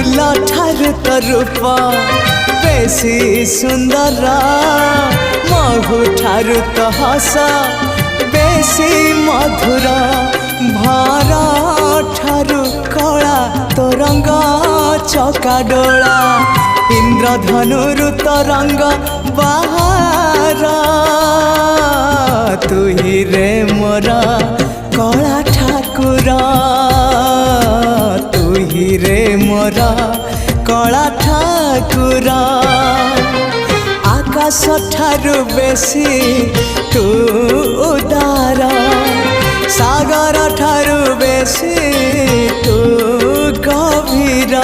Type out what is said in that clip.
फूल ठारू तो रूप बेसी सुंदर महु ठारू तो हस बेसी मधुर भरा ठारू कला तो रंग चका डोला इंद्रधनुरु तो रंग बाहर तू ही रे मोरा कला ठाकुर तू ही रे मोरा कला ठाकुर आकाश ठारू बेसी तू उदार सागर ठारू बेसी तू गभीर।